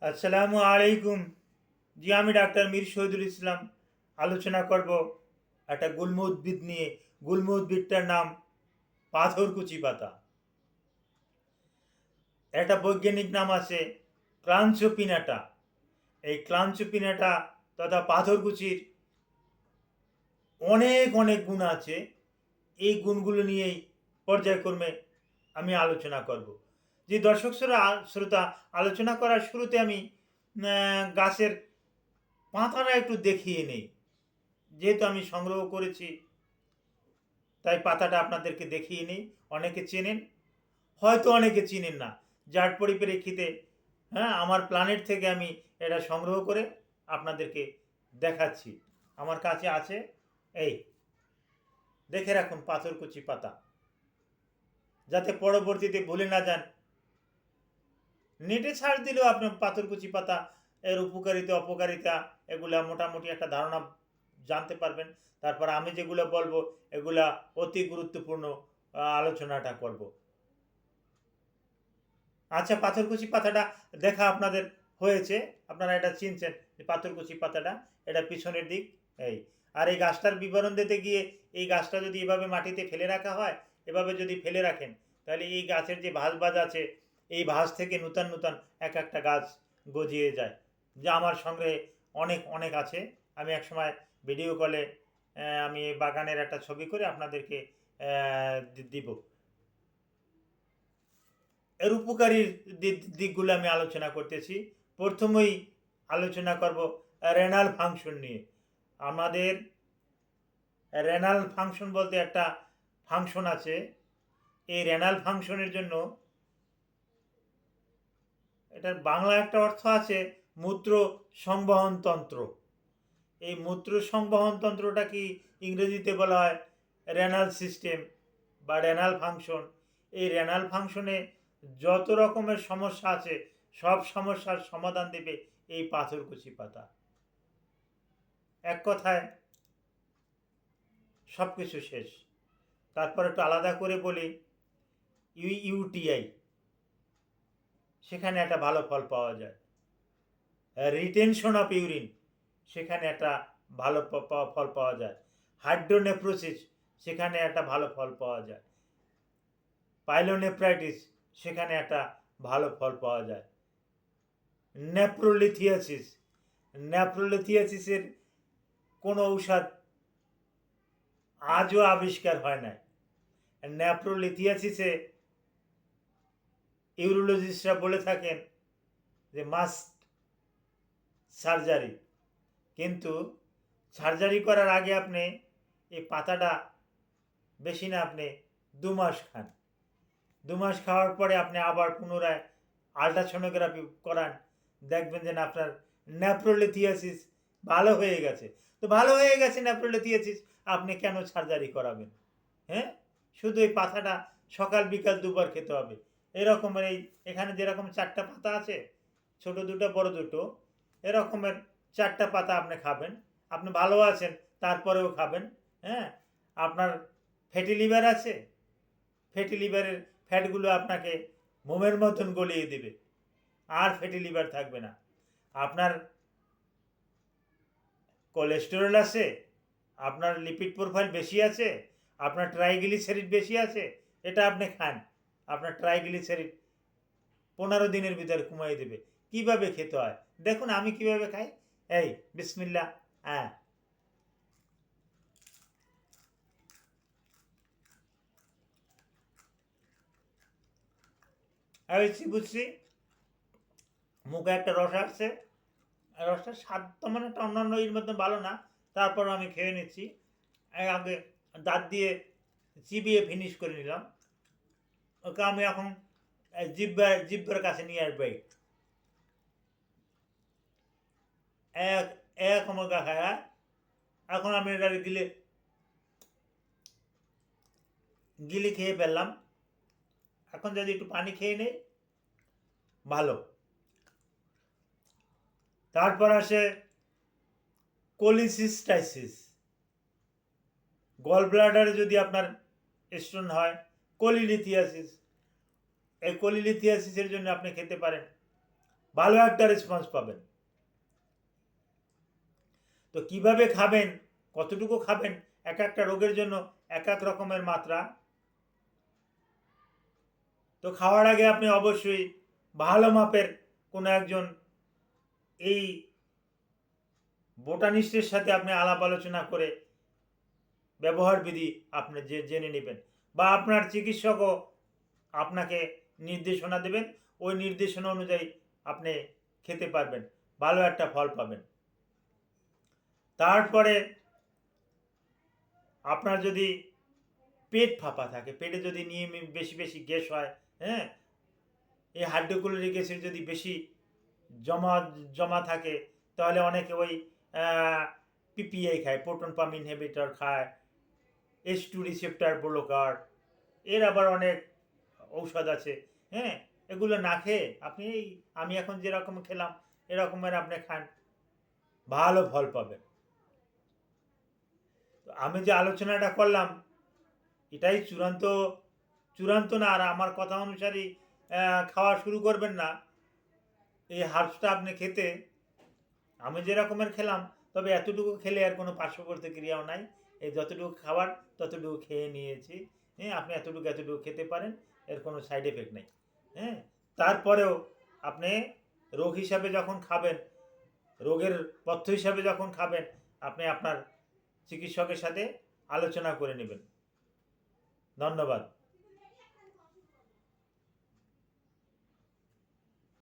আসসালামু আলাইকুম। জি, আমি ডাক্তার মীর শহীদুল ইসলাম আলোচনা করব একটা গুল্ম উদ্ভিদ নিয়ে। গুল্ম উদ্ভিদটার নাম পাথরকুচি পাতা। একটা বৈজ্ঞানিক নাম আছে ক্লাঞ্চোপিনাটা। এই ক্লাঞ্চোপিনাটা তথা পাথরকুচির অনেক অনেক গুণ আছে। এই গুণগুলো নিয়েই পর্যায়ক্রমে আমি আলোচনা করব। যে দর্শক শ্রোতা, আলোচনা করার শুরুতে আমি গাছের পাতাটা একটু দেখিয়ে নেই। যেহেতু আমি সংগ্রহ করেছি, তাই পাতাটা আপনাদেরকে দেখিয়ে নিই। অনেকে চেনেন, হয়তো অনেকে চিনেন না, যার পরিপ্রেক্ষিতে আমার প্ল্যানেট থেকে আমি এটা সংগ্রহ করে আপনাদেরকে দেখাচ্ছি। আমার কাছে আছে, এই দেখে রাখুন পাথরকুচি পাতা, যাতে পরবর্তীতে ভুলে না যান। নেটে সার্চ দিলেও আপনার পাথরকুচি পাতা এর উপকারিতা অপকারিতা এগুলা মোটামুটি একটা ধারণা জানতে পারবেন। তারপর আমি যেগুলো বলবো এগুলা অতি গুরুত্বপূর্ণ আলোচনাটা করব। আচ্ছা, পাথরকুচি পাতাটা দেখা আপনাদের হয়েছে, আপনারা এটা চিনছেন যে পাথরকুচি পাতাটা, এটা পিছনের দিক। এই আর এই গাছটার বিবরণ দিতে গিয়ে, এই গাছটা যদি এভাবে মাটিতে ফেলে রাখা হয়, এভাবে যদি ফেলে রাখেন, তাহলে এই গাছের যে ভাঁজ আছে, এই ভাঁজ থেকে নূতন নূতন এক একটা গাছ গজিয়ে যায়। যা আমার সঙ্গে অনেক অনেক আছে। আমি একসময় ভিডিও কলে আমি বাগানের একটা ছবি করে আপনাদেরকে দিব। এর উপকারী দিকগুলো আমি আলোচনা করতেছি। প্রথমেই আলোচনা করব রেনাল ফাংশন নিয়ে। আমাদের রেনাল ফাংশন বলতে একটা ফাংশন আছে। এই রেনাল ফাংশনের জন্য এটার বাংলা একটা অর্থ আছে মূত্র সংবহন তন্ত্র। এই মূত্র সংবহন তন্ত্রটা কি ইংরেজিতে বলা হয় রেনাল সিস্টেম বা রেনাল ফাংশন। এই রেনাল ফাংশনে যত রকমের সমস্যা আছে, সব সমস্যার সমাধান দেবে এই পাথরকুচি পাতা। এক কথায় সব কিছু শেষ। তারপর একটু আলাদা করে বলি, ইউটিআই, সেখানে একটা ভালো ফল পাওয়া যায়। রিটেনশন অফ ইউরিন, সেখানে একটা ভালো ফল পাওয়া যায়। হাইড্রোনেফ্রোসিস, সেখানে একটা ভালো ফল পাওয়া যায়। পাইলোনেফ্রাইটিস, সেখানে একটা ভালো ফল পাওয়া যায়। নেপ্রোলিথিয়াসিস, নেপ্রোলিথিয়াসিসের কোনো ঔষধ আজও আবিষ্কার হয় নাই। নেপ্রোলিথিয়াসিসে ইউরোলজিস্টরা বলে থাকেন যে মাস্ট সার্জারি, কিন্তু সার্জারি করার আগে আপনি এই পাতাটা বেশি না আপনি 2 মাস খান। 2 মাস খাওয়ার পরে আপনি আবার পুনরায় আল্ট্রাসোনোগ্রাফি করান, দেখবেন যে আপনার নেপ্রোলিথিয়াসিস ভালো হয়ে গেছে। তো ভালো হয়ে গেছে নেপ্রোলিথিয়াসিস, আপনি কেন সার্জারি করাবেন? হ্যাঁ, শুধু এই পাতাটা সকাল বিকাল 2বার খেতে হবে। এরকমের এই এখানে যেরকম 4টা পাতা আছে, ছোট দুটো বড় দুটো, এরকমের 4টা পাতা আপনি খাবেন। আপনি ভালো আছেন তারপরেও খাবেন। হ্যাঁ, আপনার ফ্যাটি লিভার আছে, ফ্যাটি লিভারের ফ্যাটগুলো আপনাকে মোমের মতন গলিয়ে দেবে, আর ফ্যাটি লিভার থাকবে না। আপনার কোলেস্টেরল আছে, আপনার লিপিড প্রোফাইল বেশি আছে, আপনার ট্রাইগ্লিসারিড বেশি আছে, এটা আপনি খান, আপনার ট্রাইগ্লিসারিড 15 দিনের ভিতরে কমিয়ে দেবে। কিভাবে খেতে হয় দেখুন, আমি কিভাবে খাই। এই বিসমিল্লা। হ্যাঁ, বুঝছি, মুখে একটা রস আসছে। রসটার স্বাদ তেমন একটা অন্যান্য এর মধ্যে ভালো না, তারপর আমি খেয়ে নিচ্ছি। আগে দাঁত দিয়ে চিবিয়ে ফিনিশ করে নিলাম। ওকে আমি এখন জিব্বার কাছে নিয়ে আসবো। এক এক আমার খায়। এখন আমি এটা গিলে গিলে খেয়ে ফেললাম। এখন যদি একটু পানি খেয়ে নেই, ভালো। তারপর আসে কোলিসিস্টাইসিস। গল ব্লাডারে যদি আপনার স্টোন হয়, কোলিলিথিয়াসিস, এই কোলিলিথিয়াসিসের জন্য আপনি খেতে পারেন ভালো একটা রেসপন্স পাবেন। তো কিভাবে খাবেন, কতটুকু খাবেন, এক একটা রোগের জন্য এক এক রকমের মাত্রা। তো খাওয়ার আগে আপনি অবশ্যই ভালো মাপের কোনো একজন এই বোটানিস্টের সাথে আপনি আলাপ আলোচনা করে ব্যবহার বিধি আপনি জেনে নেবেন, বা আপনার চিকিৎসকও আপনাকে নির্দেশনা দেবেন, ওই নির্দেশনা অনুযায়ী আপনি খেতে পারবেন, ভালো একটা ফল পাবেন। তারপরে আপনার যদি পেট ফাঁপা থাকে, পেটে যদি নিয়মিত বেশি বেশি গ্যাস হয়, হ্যাঁ, এই হাইড্রোক্লোরিক অ্যাসিড যদি বেশি জমা জমা থাকে, তাহলে অনেকে ওই পিপিআই খায়, প্রোটন পাম্প ইনহিবিটর খায়, H2 রিসেপ্টর ব্লকার, এর আবার অনেক ঔষধ আছে। হ্যাঁ, এগুলো না খেয়ে আপনি এই আমি এখন যেরকম খেলাম এরকমের আপনি খান, ভালো ফল পাবেন। তো আমি যে আলোচনাটা করলাম এটাই চূড়ান্ত চূড়ান্ত না, আর আমার কথা অনুসারেই খাওয়া শুরু করবেন না। এই হার্বসটা আপনি খেতে আমি যে রকমের খেলাম, তবে এতটুকু খেলে আর কোনো পার্শ্ব প্রতিক্রিয়াও নাই। এই যতটুকু খাবার ততটুকু খেয়ে নিয়েছি। হ্যাঁ, আপনি এতটুকু খেতে পারেন, এর কোনো সাইড এফেক্ট নেই। হ্যাঁ, তারপরেও আপনি রোগ হিসাবে যখন খাবেন, রোগের পথ্য হিসাবে যখন খাবেন, আপনি আপনার চিকিৎসকের সাথে আলোচনা করে নেবেন। ধন্যবাদ।